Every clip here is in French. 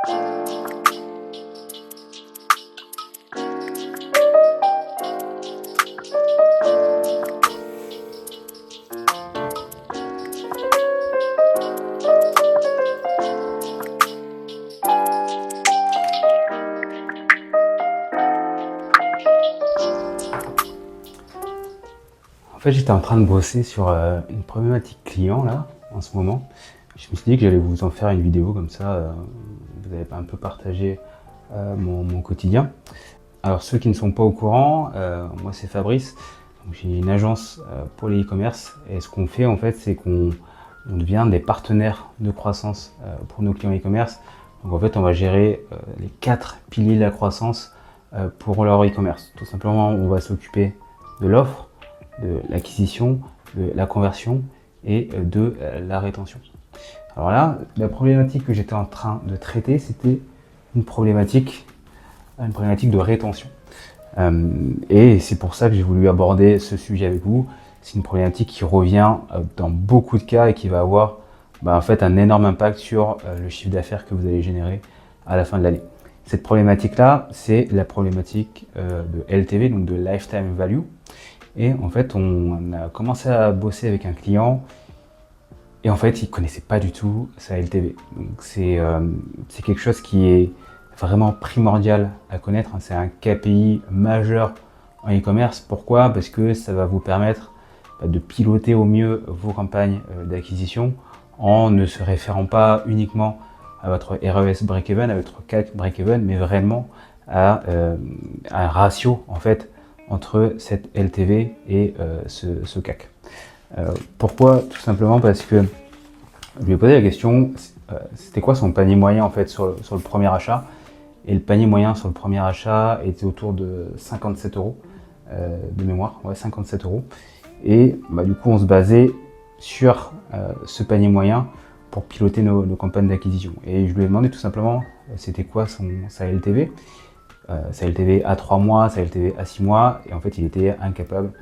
En fait, j'étais en train de bosser sur une problématique client là, en ce moment. Je me suis dit que j'allais vous en faire une vidéo comme ça, vous allez un peu partager mon quotidien. Alors ceux qui ne sont pas au courant, moi c'est Fabrice, j'ai une agence pour les e-commerce et ce qu'on fait en fait c'est qu'on devient des partenaires de croissance pour nos clients e-commerce. Donc en fait on va gérer les 4 piliers de la croissance pour leur e-commerce. Tout simplement on va s'occuper de l'offre, de l'acquisition, de la conversion et de la rétention. Alors là, la problématique que j'étais en train de traiter, c'était une problématique de rétention. Et c'est pour ça que j'ai voulu aborder ce sujet avec vous. C'est une problématique qui revient dans beaucoup de cas et qui va avoir en fait un énorme impact sur le chiffre d'affaires que vous allez générer à la fin de l'année. Cette problématique-là, c'est la problématique de LTV, donc de Lifetime Value. Et en fait, on a commencé à bosser avec un client et en fait, il ne connaissait pas du tout sa LTV. Donc c'est quelque chose qui est vraiment primordial à connaître. C'est un KPI majeur en e-commerce. Pourquoi? Parce que ça va vous permettre de piloter au mieux vos campagnes d'acquisition en ne se référant pas uniquement à votre RES break-even, à votre CAC break-even, mais vraiment à un ratio en fait entre cette LTV et ce CAC. Pourquoi? Tout simplement parce que je lui ai posé la question, c'était quoi son panier moyen en fait sur le premier achat? Et le panier moyen sur le premier achat était autour de 57 euros de mémoire, ouais 57 euros. Et du coup on se basait sur ce panier moyen pour piloter nos campagnes d'acquisition. Et je lui ai demandé tout simplement c'était quoi sa LTV. Sa LTV à 3 mois, sa LTV à 6 mois, et en fait il était incapable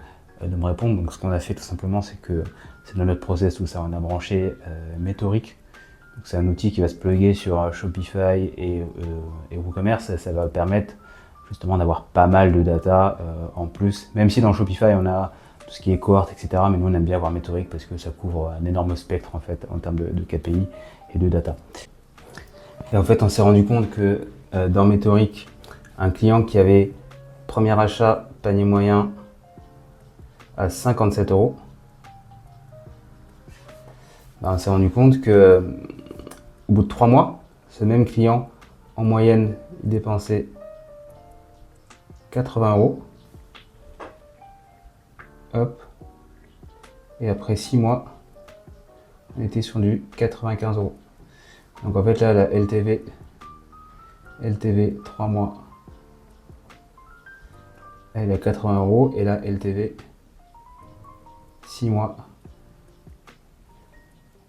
de me répondre. Donc ce qu'on a fait tout simplement, c'est que c'est dans notre process où ça, on a branché Metoric. Donc c'est un outil qui va se plugger sur Shopify et WooCommerce. Ça va permettre justement d'avoir pas mal de data en plus, même si dans Shopify on a tout ce qui est cohorte, etc. Mais nous on aime bien avoir Metoric parce que ça couvre un énorme spectre en fait en termes de KPI et de data. Et en fait on s'est rendu compte que dans Metoric, un client qui avait premier achat, panier moyen à 57 euros, on s'est rendu compte que au bout de 3 mois, ce même client, en moyenne, dépensait 80 euros. Hop. Et après 6 mois, on était sur du 95 euros. Donc en fait là, la LTV 3 mois, elle est à 80 euros et la LTV 6 mois,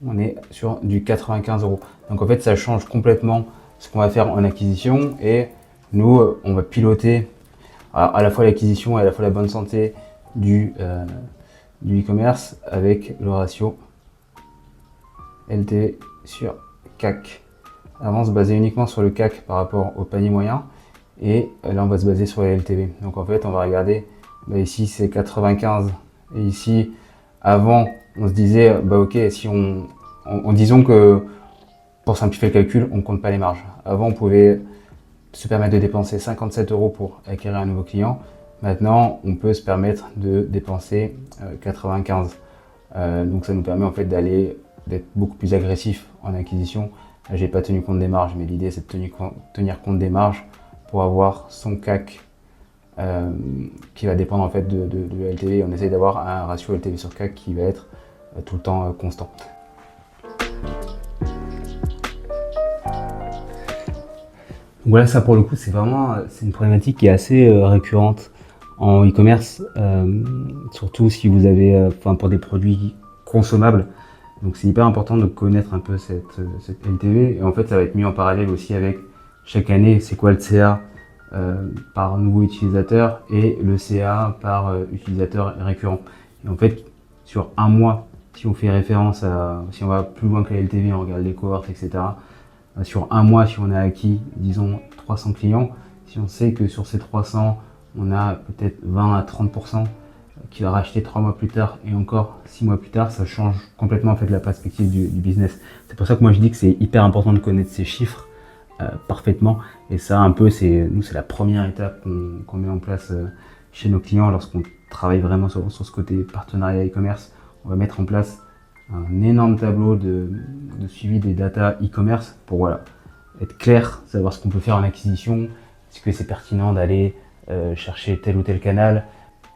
on est sur du 95 euros. Donc en fait, ça change complètement ce qu'on va faire en acquisition et nous, on va piloter à la fois l'acquisition et à la fois la bonne santé du e-commerce avec le ratio LTV sur CAC. Avant, on se basait uniquement sur le CAC par rapport au panier moyen et là, on va se baser sur les LTV. Donc en fait, on va regarder, ici c'est 95 et ici, avant, on se disait, ok, si disons que pour simplifier le calcul, on ne compte pas les marges. Avant, on pouvait se permettre de dépenser 57 euros pour acquérir un nouveau client. Maintenant, on peut se permettre de dépenser 95. Donc ça nous permet en fait d'être beaucoup plus agressif en acquisition. Là, j'ai pas tenu compte des marges, mais l'idée c'est de tenir compte des marges pour avoir son CAC qui va dépendre en fait de LTV. On essaye d'avoir un ratio LTV sur CAC qui va être tout le temps constant. Voilà, ça pour le coup, c'est une problématique qui est assez récurrente en e-commerce, surtout si vous avez, pour des produits consommables. Donc c'est hyper important de connaître un peu cette LTV et en fait ça va être mis en parallèle aussi avec chaque année c'est quoi le CA par nouveau utilisateur et le CA par utilisateur récurrent. Et en fait sur un mois, si on fait référence si on va plus loin que la LTV, on regarde les cohortes, etc. sur un mois, si on a acquis, disons, 300 clients, si on sait que sur ces 300, on a peut-être 20 à 30% qui va racheter 3 mois plus tard et encore 6 mois plus tard, ça change complètement en fait la perspective du business. C'est pour ça que moi je dis que c'est hyper important de connaître ces chiffres parfaitement. Et ça, un peu, c'est la première étape qu'on met en place chez nos clients lorsqu'on travaille vraiment sur ce côté partenariat e-commerce. On va mettre en place un énorme tableau de suivi des data e-commerce pour voilà, être clair, savoir ce qu'on peut faire en acquisition. Est-ce que c'est pertinent d'aller chercher tel ou tel canal?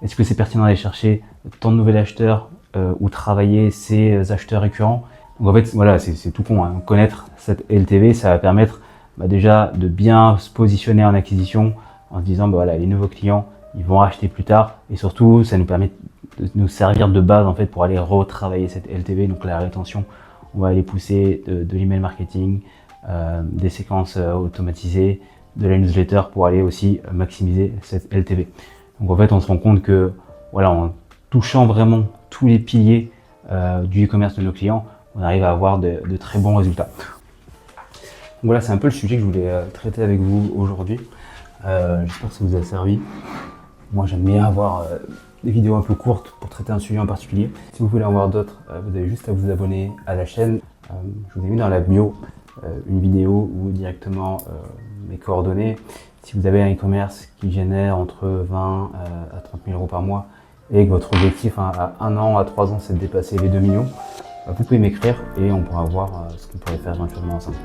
Est-ce que c'est pertinent d'aller chercher tant de nouveaux acheteurs ou travailler ces acheteurs récurrents? Donc en fait, voilà, c'est tout con. Hein. Connaître cette LTV, ça va permettre déjà de bien se positionner en acquisition en se disant voilà, les nouveaux clients, ils vont acheter plus tard. Et surtout, ça nous permet de nous servir de base en fait pour aller retravailler cette LTV, donc la rétention. On va aller pousser de l'email marketing, des séquences automatisées, de la newsletter pour aller aussi maximiser cette LTV. Donc en fait, on se rend compte que voilà, en touchant vraiment tous les piliers du e-commerce de nos clients, on arrive à avoir de très bons résultats. Donc voilà, c'est un peu le sujet que je voulais traiter avec vous aujourd'hui. J'espère que ça vous a servi. Moi, j'aime bien avoir des vidéos un peu courtes pour traiter un sujet en particulier. Si vous voulez en voir d'autres, vous avez juste à vous abonner à la chaîne. Je vous ai mis dans la bio une vidéo ou directement mes coordonnées. Si vous avez un e-commerce qui génère entre 20 à 30 000 euros par mois et que votre objectif à 1 an, à 3 ans, c'est de dépasser les 2 millions, vous pouvez m'écrire et on pourra voir ce qu'on pourrait faire éventuellement ensemble.